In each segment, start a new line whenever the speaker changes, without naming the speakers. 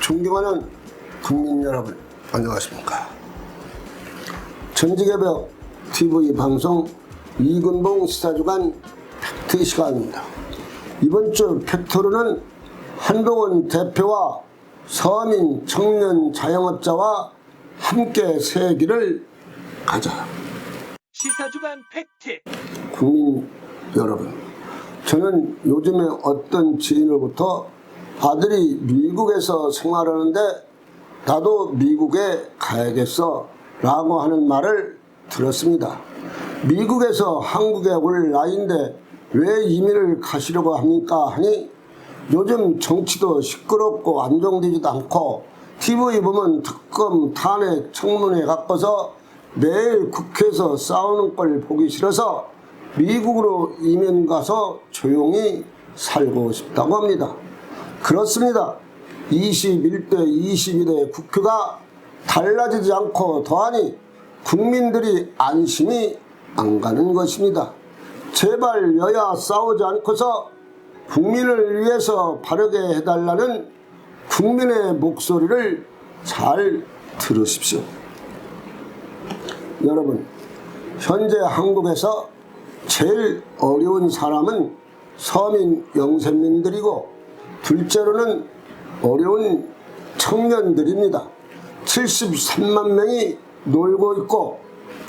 존경하는 국민 여러분, 안녕하십니까. 전직개벽 TV 방송 이근봉 시사주간 팩트 시간입니다. 이번 주 팩트로는 한동훈 대표와 서민 청년 자영업자와 함께 세기를 가자.
시사주간 팩트.
국민 여러분, 저는 요즘에 어떤 지인으로부터 아들이 미국에서 생활하는데 나도 미국에 가야겠어 라고 하는 말을 들었습니다. 미국에서 한국에 올 나이인데 왜 이민을 가시려고 합니까 하니 요즘 정치도 시끄럽고 안정되지도 않고 TV 보면 특검, 탄핵, 청문회 갖고서 매일 국회에서 싸우는 걸 보기 싫어서 미국으로 이민 가서 조용히 살고 싶다고 합니다. 그렇습니다. 21대, 22대 국회가 달라지지 않고 더하니 국민들이 안심이 안 가는 것입니다. 제발 여야 싸우지 않고서 국민을 위해서 바르게 해달라는 국민의 목소리를 잘 들으십시오. 여러분, 현재 한국에서 제일 어려운 사람은 서민 영세민들이고 둘째로는 어려운 청년들입니다. 73만 명이 놀고 있고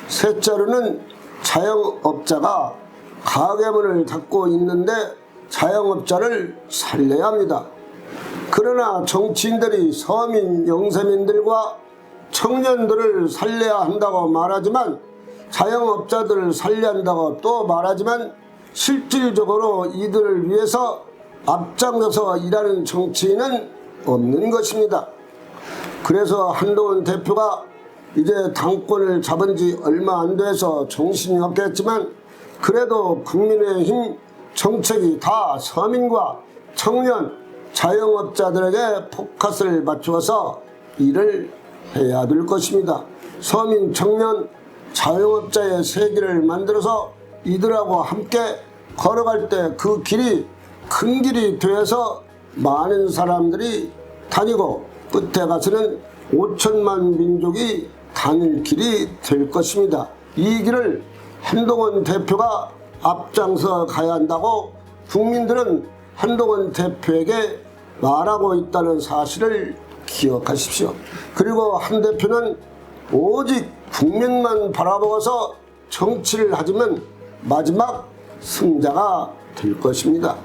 셋째로는 자영업자가 가게문을 닫고 있는데 자영업자를 살려야 합니다. 그러나 정치인들이 서민 영세민들과 청년들을 살려야 한다고 말하지만 자영업자들을 살려야 한다고 또 말하지만 실질적으로 이들을 위해서 앞장서서 일하는 정치인은 없는 것입니다. 그래서 한동훈 대표가 이제 당권을 잡은 지 얼마 안 돼서 정신이 없겠지만 그래도 국민의힘 정책이 다 서민과 청년, 자영업자들에게 포커스를 맞추어서 일을 해야 될 것입니다. 서민, 청년, 자영업자의 세기를 만들어서 이들하고 함께 걸어갈 때 그 길이 큰 길이 되어서 많은 사람들이 다니고 끝에 가서는 5천만 민족이 다닐 길이 될 것입니다. 이 길을 한동훈 대표가 앞장서 가야 한다고 국민들은 한동훈 대표에게 말하고 있다는 사실을 기억하십시오. 그리고 한 대표는 오직 국민만 바라보고서 정치를 하지만 마지막 승자가 될 것입니다.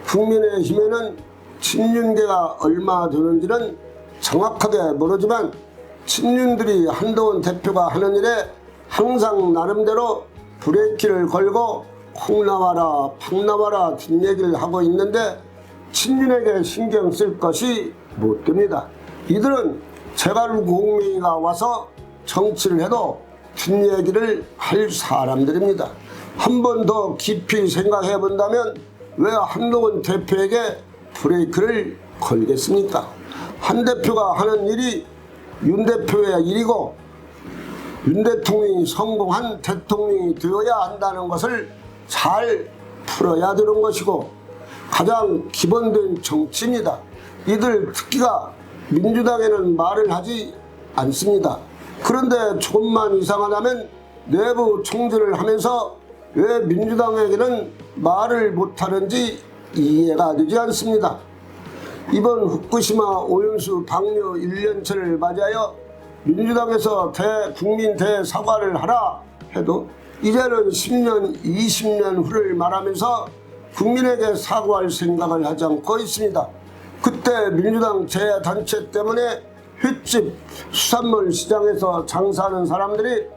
국민의힘에는 친윤계가 얼마 되는지는 정확하게 모르지만 친윤들이 한동훈 대표가 하는 일에 항상 나름대로 브레이크를 걸고 콩 나와라 팍 나와라 뒷얘기를 하고 있는데 친윤에게 신경 쓸 것이 못 됩니다. 이들은 제갈공명이가 와서 정치를 해도 뒷얘기를 할 사람들입니다. 한 번 더 깊이 생각해 본다면 왜 한동훈 대표에게 브레이크를 걸겠습니까? 한 대표가 하는 일이 윤 대표의 일이고 윤 대통령이 성공한 대통령이 되어야 한다는 것을 잘 풀어야 되는 것이고 가장 기본된 정치입니다. 이들 특기가 민주당에는 말을 하지 않습니다. 그런데 조금만 이상하다면 내부 총질을 하면서 왜 민주당에게는 말을 못하는지 이해가 되지 않습니다. 이번 후쿠시마 오염수 방류 1년차를 맞이하여 민주당에서 국민 대사과를 하라 해도 이제는 10년, 20년 후를 말하면서 국민에게 사과할 생각을 하지 않고 있습니다. 그때 민주당 재단체 때문에 횟집, 수산물 시장에서 장사하는 사람들이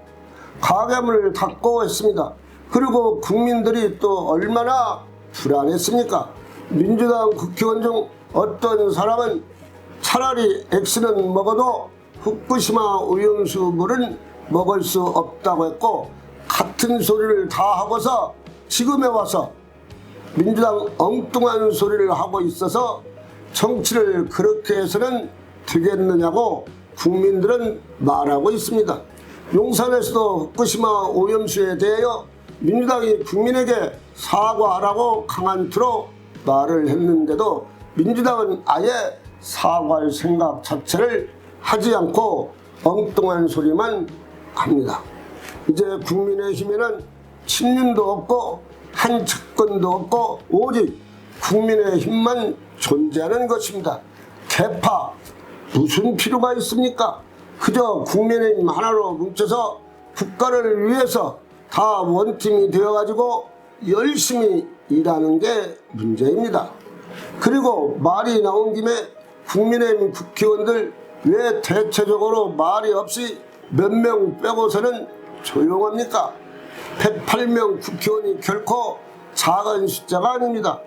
가게문을 닫고 했습니다. 그리고 국민들이 또 얼마나 불안했습니까? 민주당 국회의원 중 어떤 사람은 차라리 X는 먹어도 후쿠시마 오염수 물은 먹을 수 없다고 했고 같은 소리를 다 하고서 지금에 와서 민주당 엉뚱한 소리를 하고 있어서 정치를 그렇게 해서는 되겠느냐고 국민들은 말하고 있습니다. 용산에서도 후쿠시마 오염수에 대하여 민주당이 국민에게 사과하라고 강한 투로 말을 했는데도 민주당은 아예 사과할 생각 자체를 하지 않고 엉뚱한 소리만 합니다. 이제 국민의힘에는 친윤도 없고 한 측근도 없고 오직 국민의힘만 존재하는 것입니다. 개파 무슨 필요가 있습니까? 그저 국민의힘 하나로 뭉쳐서 국가를 위해서 다 원팀이 되어가지고 열심히 일하는 게 문제입니다. 그리고 말이 나온 김에 국민의힘 국회의원들 왜 대체적으로 말이 없이 몇 명 빼고서는 조용합니까? 108명 국회의원이 결코 작은 숫자가 아닙니다.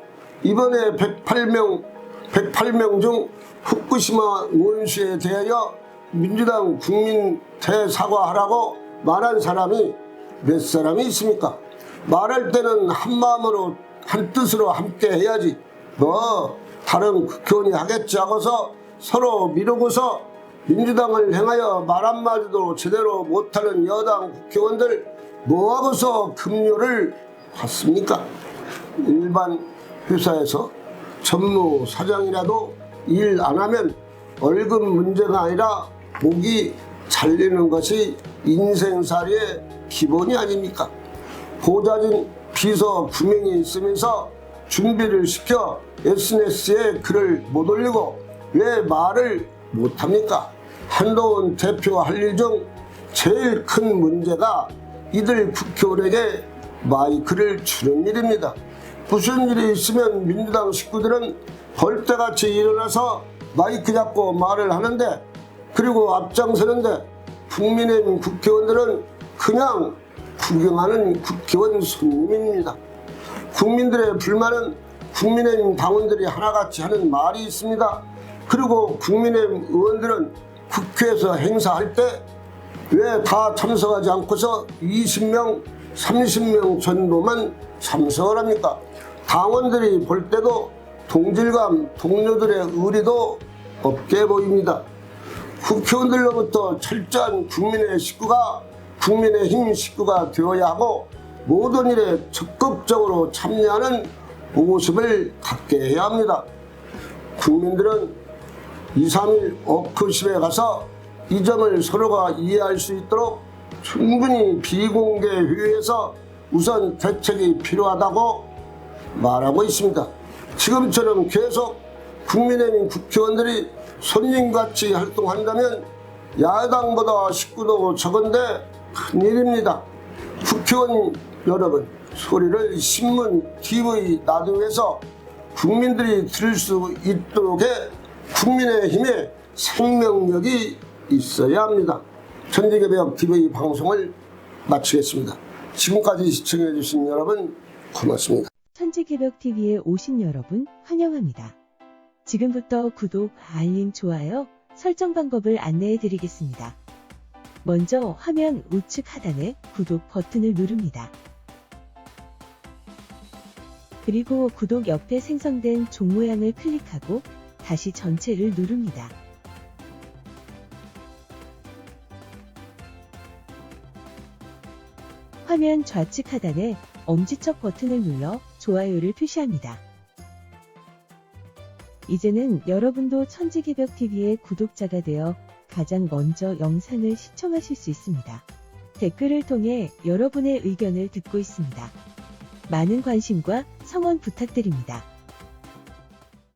이번에 108명 중 후쿠시마 원수에 대하여 민주당 국민 대사과하라고 말한 사람이 몇 사람이 있습니까? 말할 때는 한마음으로 한뜻으로 함께 해야지 뭐 다른 국회의원이 하겠지 하고서 서로 미루고서 민주당을 향하여 말 한마디도 제대로 못하는 여당 국회의원들 뭐하고서 급료를 받습니까? 일반 회사에서 전무사장이라도 일 안 하면 월급 문제가 아니라 목이 잘리는 것이 인생살이의 기본이 아닙니까? 보좌진 비서 9명이 있으면서 준비를 시켜 SNS에 글을 못 올리고 왜 말을 못합니까? 한동훈 대표 할 일 중 제일 큰 문제가 이들 국회의원에게 마이크를 주는 일입니다. 무슨 일이 있으면 민주당 식구들은 벌떼같이 일어나서 마이크 잡고 말을 하는데 그리고 앞장서는데 국민의힘 국회의원들은 그냥 구경하는 국회의원 손님입니다. 국민들의 불만은 국민의힘 당원들이 하나같이 하는 말이 있습니다. 그리고 국민의힘 의원들은 국회에서 행사할 때 왜 다 참석하지 않고서 20명, 30명 정도만 참석을 합니까? 당원들이 볼 때도 동질감, 동료들의 의리도 없게 보입니다. 국회의원들로부터 철저한 국민의힘 식구가 되어야 하고 모든 일에 적극적으로 참여하는 모습을 갖게 해야 합니다. 국민들은 2, 3일 워크숍에 가서 이 점을 서로가 이해할 수 있도록 충분히 비공개 회의에서 우선 대책이 필요하다고 말하고 있습니다. 지금처럼 계속 국민의힘 국회의원들이 손님같이 활동한다면 야당보다 식구도 적은데 큰일입니다. 국회의원 여러분, 소리를 신문, TV, 라디오에서 국민들이 들을 수 있도록에 국민의힘의 생명력이 있어야 합니다. 천지개벽 TV 방송을 마치겠습니다. 지금까지 시청해주신 여러분 고맙습니다.
천지개벽TV에 오신 여러분 환영합니다. 지금부터 구독, 알림, 좋아요, 설정 방법을 안내해 드리겠습니다. 먼저 화면 우측 하단에 구독 버튼을 누릅니다. 그리고 구독 옆에 생성된 종 모양을 클릭하고 다시 전체를 누릅니다. 화면 좌측 하단에 엄지척 버튼을 눌러 좋아요를 표시합니다. 이제는 여러분도 천지개벽TV의 구독자가 되어 가장 먼저 영상을 시청하실 수 있습니다. 댓글을 통해 여러분의 의견을 듣고 있습니다. 많은 관심과 성원 부탁드립니다.